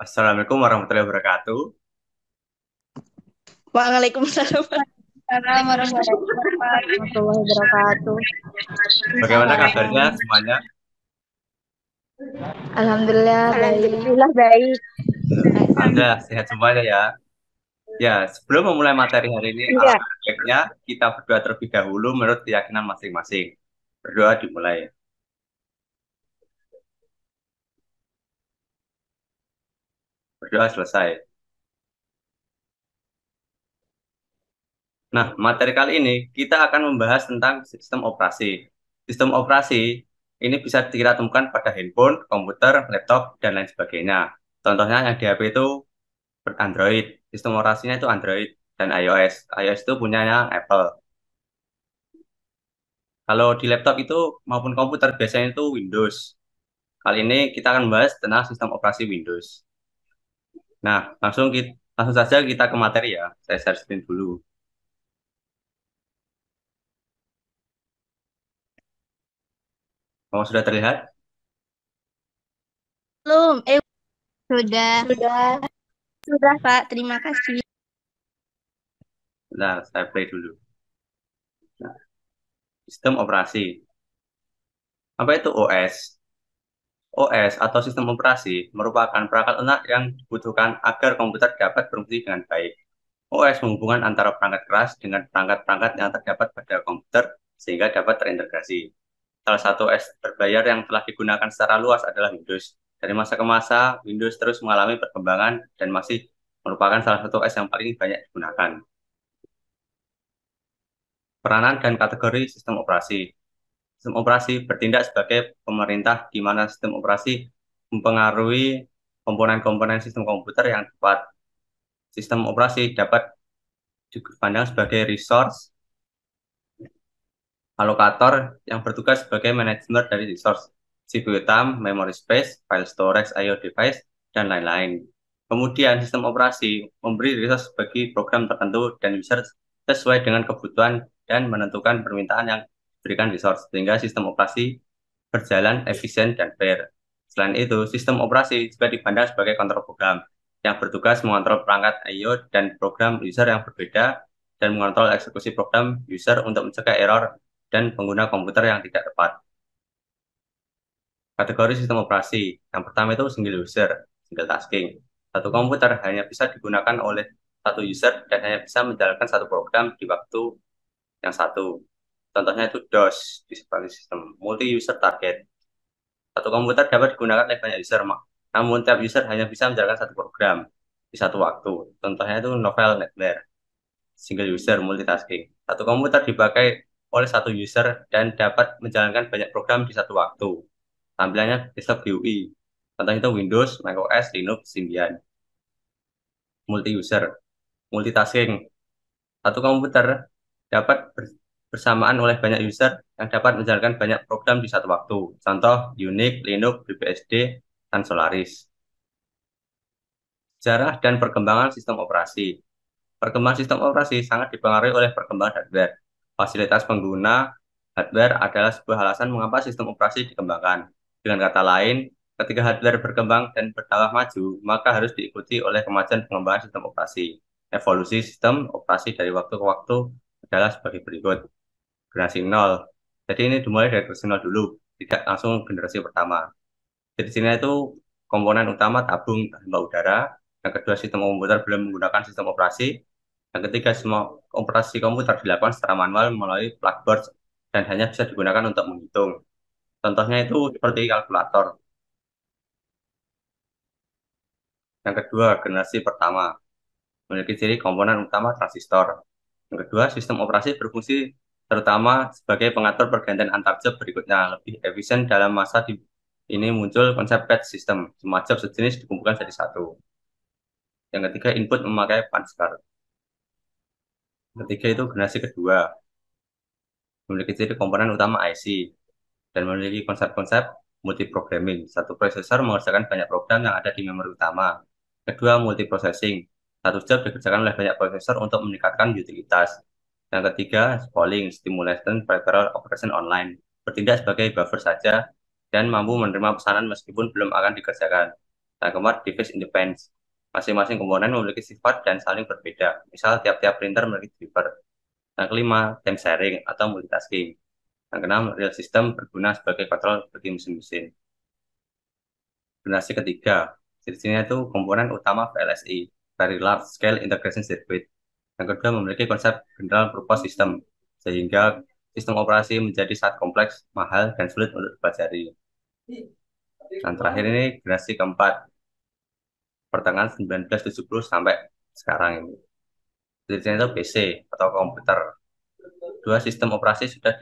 Assalamualaikum warahmatullahi wabarakatuh. Waalaikumsalam. Assalamualaikum warahmatullahi wabarakatuh. Bagaimana kabarnya semuanya? Alhamdulillah baik. Alhamdulillah baik. Alhamdulillah sehat semuanya ya. Ya, sebelum memulai materi hari ini, Iya. alangkah baiknya kita berdoa terlebih dahulu menurut keyakinan masing-masing. Berdoa dimulai. Berdoa selesai. Nah, materi kali ini kita akan membahas tentang sistem operasi. Sistem operasi ini bisa kita temukan pada handphone, komputer, laptop, dan lain sebagainya. Contohnya yang di HP itu Android. Sistem operasinya itu Android dan iOS. iOS itu punyanya Apple. Kalau di laptop itu maupun komputer biasanya itu Windows. Kali ini kita akan membahas tentang sistem operasi Windows. Nah, langsung saja kita ke materi ya. Saya share screen dulu. Oh, sudah terlihat? Belum. Sudah. Sudah. Sudah, Pak. Terima kasih. Nah, saya play dulu. Nah, sistem operasi. Apa itu OS? OS atau sistem operasi merupakan perangkat lunak yang dibutuhkan agar komputer dapat berfungsi dengan baik. OS menghubungkan antara perangkat keras dengan perangkat-perangkat yang terdapat pada komputer sehingga dapat terintegrasi. Salah satu OS berbayar yang telah digunakan secara luas adalah Windows. Dari masa ke masa, Windows terus mengalami perkembangan dan masih merupakan salah satu OS yang paling banyak digunakan. Peranan dan kategori sistem operasi. Sistem operasi bertindak sebagai pemerintah di mana sistem operasi mempengaruhi komponen-komponen sistem komputer yang tepat. Sistem operasi dapat dipandang sebagai resource alokator yang bertugas sebagai manajemen dari resource, CPU utama, memory space, file storage, I/O device, dan lain-lain. Kemudian sistem operasi memberi resource bagi program tertentu dan user sesuai dengan kebutuhan dan menentukan permintaan yang diberikan resource, sehingga sistem operasi berjalan efisien dan fair. Selain itu, sistem operasi juga dipandang sebagai kontrol program yang bertugas mengontrol perangkat I/O dan program user yang berbeda dan mengontrol eksekusi program user untuk mencegah error dan pengguna komputer yang tidak tepat. Kategori sistem operasi. Yang pertama itu single user, single tasking. Satu komputer hanya bisa digunakan oleh satu user dan hanya bisa menjalankan satu program di waktu yang satu. Contohnya itu DOS, Disk System, Multi-User Target. Satu komputer dapat digunakan oleh banyak user, namun tiap user hanya bisa menjalankan satu program di satu waktu. Contohnya itu Novel Netware, single user multitasking. Satu komputer dipakai oleh satu user dan dapat menjalankan banyak program di satu waktu. Tampilannya desktop GUI. Contohnya itu Windows, macOS, Linux, Symbian. Multi-user, multitasking. Satu komputer dapat bersamaan oleh banyak user yang dapat menjalankan banyak program di satu waktu. Contoh Unix, Linux, BBSD, dan Solaris. Sejarah dan perkembangan sistem operasi. Perkembangan sistem operasi sangat dipengaruhi oleh perkembangan hardware. Fasilitas pengguna hardware adalah sebuah alasan mengapa sistem operasi dikembangkan. Dengan kata lain, ketika hardware berkembang dan bertambah maju, maka harus diikuti oleh kemajuan pengembangan sistem operasi. Evolusi sistem operasi dari waktu ke waktu adalah sebagai berikut. Generasi nol. Jadi ini dimulai dari generasi nol dulu, tidak langsung generasi pertama. Jadi di sini itu komponen utama tabung hamba udara. Yang kedua, sistem komputer belum menggunakan sistem operasi. Yang ketiga, semua operasi komputer dilakukan secara manual melalui blackboard dan hanya bisa digunakan untuk menghitung. Contohnya itu seperti kalkulator. Yang kedua, generasi pertama memiliki ciri komponen utama transistor. Yang kedua, sistem operasi berfungsi terutama sebagai pengatur pergantian antar job berikutnya. Lebih efisien dalam masa ini muncul konsep batch system. Semua job sejenis dikumpulkan jadi satu. Yang ketiga, input memakai punch card. Yang ketiga itu generasi kedua, memiliki ciri komponen utama IC dan memiliki konsep-konsep multiprogramming. Satu prosesor mengerjakan banyak program yang ada di memori utama. Kedua, multiprocessing. Satu job dikerjakan oleh banyak prosesor untuk meningkatkan utilitas. Yang ketiga, polling, stimulation, peripheral operation online. Bertindak sebagai buffer saja dan mampu menerima pesanan meskipun belum akan dikerjakan. Yang keempat, device independence. Masing-masing komponen memiliki sifat dan saling berbeda. Misal, tiap-tiap printer memiliki driver. Yang kelima, time sharing atau multitasking. Yang keenam, real system berguna sebagai kontrol bagi mesin-mesin. Generasi ketiga, ciri-cirinya itu komponen utama VLSI, Very Large Scale Integration Circuit. Yang kedua, memiliki konsep General Purpose System, sehingga sistem operasi menjadi sangat kompleks, mahal, dan sulit untuk dipelajari. Dan terakhir ini generasi keempat, pertengahan 1970 sampai sekarang ini. Ciri-cirinya itu PC atau komputer. Dua sistem operasi sudah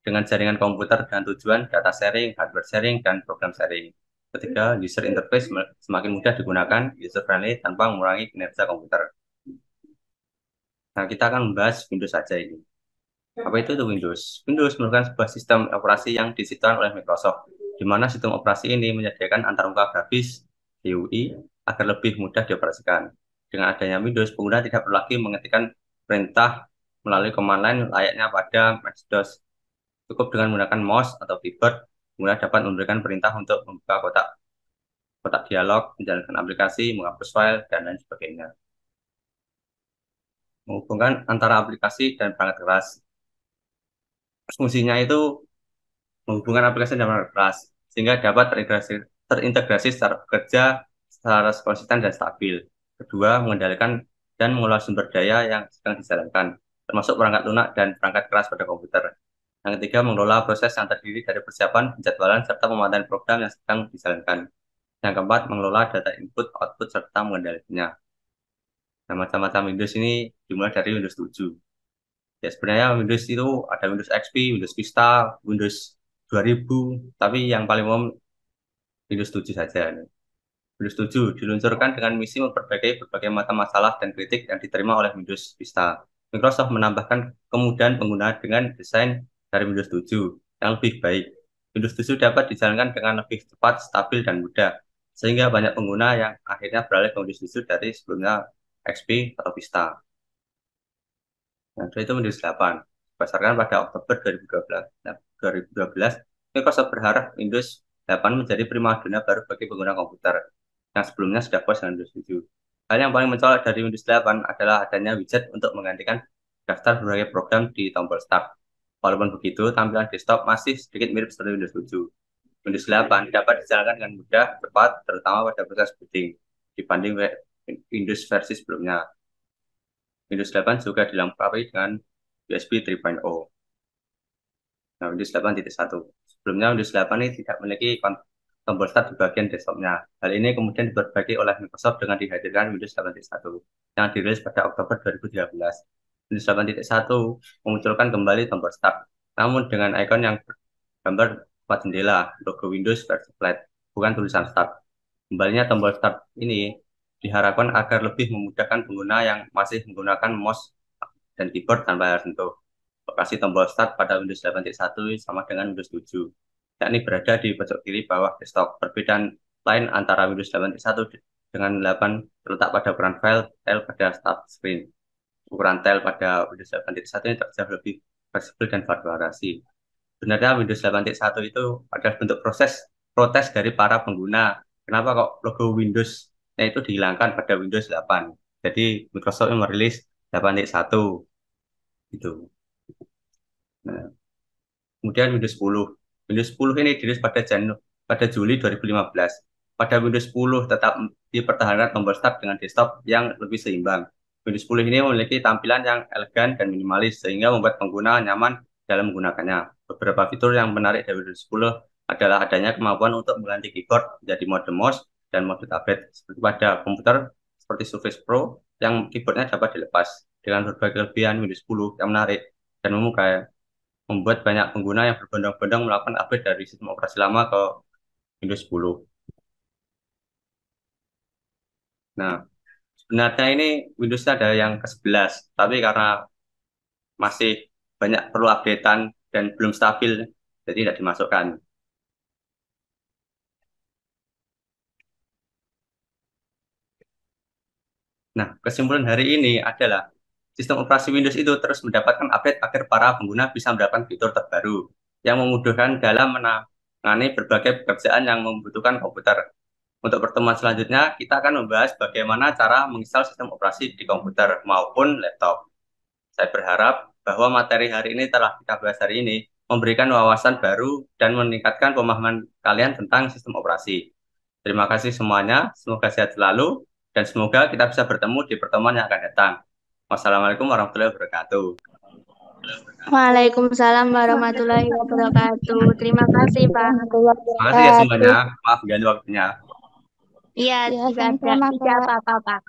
dengan jaringan komputer dengan tujuan data sharing, hardware sharing, dan program sharing. Ketiga, user interface semakin mudah digunakan, user friendly tanpa mengurangi kinerja komputer. Nah, kita akan membahas Windows saja ini. Apa itu Windows? Windows merupakan sebuah sistem operasi yang diciptakan oleh Microsoft, di mana sistem operasi ini menyediakan antarmuka grafis GUI agar lebih mudah dioperasikan. Dengan adanya Windows, pengguna tidak perlu lagi mengetikkan perintah melalui command line layaknya pada MS-DOS. Cukup dengan menggunakan mouse atau keyboard, pengguna dapat memberikan perintah untuk membuka kotak kotak dialog, menjalankan aplikasi, menghapus file, dan lain sebagainya. Menghubungkan antara aplikasi dan perangkat keras. Fungsinya itu menghubungkan aplikasi dan perangkat keras, sehingga dapat terintegrasi secara bekerja secara konsisten dan stabil. Kedua, mengendalikan dan mengelola sumber daya yang sedang dijalankan, termasuk perangkat lunak dan perangkat keras pada komputer. Yang ketiga, mengelola proses yang terdiri dari persiapan, penjadwalan, serta pemantauan program yang sedang dijalankan. Yang keempat, mengelola data input, output, serta mengendalikannya. Nah, macam-macam Windows ini dimulai dari Windows 7. Ya, sebenarnya Windows itu ada Windows XP, Windows Vista, Windows 2000, tapi yang paling umum Windows 7 saja. Windows 7 diluncurkan dengan misi memperbaiki berbagai macam masalah dan kritik yang diterima oleh Windows Vista. Microsoft menambahkan kemudahan pengguna dengan desain dari Windows 7 yang lebih baik. Windows 7 dapat dijalankan dengan lebih cepat, stabil, dan mudah, sehingga banyak pengguna yang akhirnya beralih ke Windows 7 dari sebelumnya XP atau Vista. Nah, itu Windows 8. Berdasarkan pada Oktober 2012, Microsoft berharap Windows 8 menjadi primadona baru bagi pengguna komputer yang sebelumnya sudah puas dengan Windows 7. Hal yang paling mencolok dari Windows 8 adalah adanya widget untuk menggantikan daftar berbagai program di tombol Start. Walaupun begitu, tampilan desktop masih sedikit mirip seperti Windows 7. Windows 8 dapat dijalankan dengan mudah, cepat, terutama pada proses booting, dibanding Windows versi sebelumnya. Windows 8 juga dilengkapi dengan USB 3.0. Nah, Windows 8.1. Sebelumnya Windows 8 ini tidak memiliki tombol start di bagian desktopnya. Hal ini kemudian diperbaiki oleh Microsoft dengan dihadirkan Windows 8.1 yang dirilis pada Oktober 2013. Windows 8.1 memunculkan kembali tombol start, namun dengan ikon yang gambar 4 jendela, logo Windows versi flat, bukan tulisan start. Kembalinya tombol start ini diharapkan agar lebih memudahkan pengguna yang masih menggunakan mouse dan keyboard tanpa layar sentuh. Lokasi tombol start pada Windows 8.1 sama dengan Windows 7, yakni berada di pojok kiri bawah desktop. Perbedaan lain antara Windows 8.1 dengan 8 terletak pada ukuran file pada start screen. Ukuran tel pada Windows 8.1 ini terjauh lebih fleksibel dan bervariasi. Sebenarnya Windows 8.1 itu adalah bentuk protes dari para pengguna. Kenapa kok logo Windows-nya itu dihilangkan pada Windows 8? Jadi Microsoft merilis 8.1 gitu. Nah, kemudian Windows 10. Windows 10 ini dirilis pada Juli 2015. Pada Windows 10 tetap dipertahankan tombol start dengan desktop yang lebih seimbang. Windows 10 ini memiliki tampilan yang elegan dan minimalis sehingga membuat pengguna nyaman dalam menggunakannya. Beberapa fitur yang menarik dari Windows 10 adalah adanya kemampuan untuk mengganti keyboard menjadi mode mouse dan mode tablet seperti pada komputer seperti Surface Pro yang keyboardnya dapat dilepas. Dengan berbagai kelebihan Windows 10 yang menarik dan membuat banyak pengguna yang berbondong-bondong melakukan upgrade dari sistem operasi lama ke Windows 10. Nah, sebenarnya ini Windows ada yang ke-11, tapi karena masih banyak perlu updatean dan belum stabil, jadi tidak dimasukkan. Nah, kesimpulan hari ini adalah sistem operasi Windows itu terus mendapatkan update agar para pengguna bisa mendapatkan fitur terbaru yang memudahkan dalam menangani berbagai pekerjaan yang membutuhkan komputer. Untuk pertemuan selanjutnya, kita akan membahas bagaimana cara menginstal sistem operasi di komputer maupun laptop. Saya berharap bahwa materi hari ini telah kita bahas hari ini memberikan wawasan baru dan meningkatkan pemahaman kalian tentang sistem operasi. Terima kasih semuanya, semoga sehat selalu, dan semoga kita bisa bertemu di pertemuan yang akan datang. Wassalamualaikum warahmatullahi wabarakatuh. Waalaikumsalam warahmatullahi wabarakatuh. Terima kasih, Pak. Terima kasih ya semuanya. Maaf ganti waktunya. Iya, Ya, tidak sama-sama, tidak Kak. apa-apa, Pak.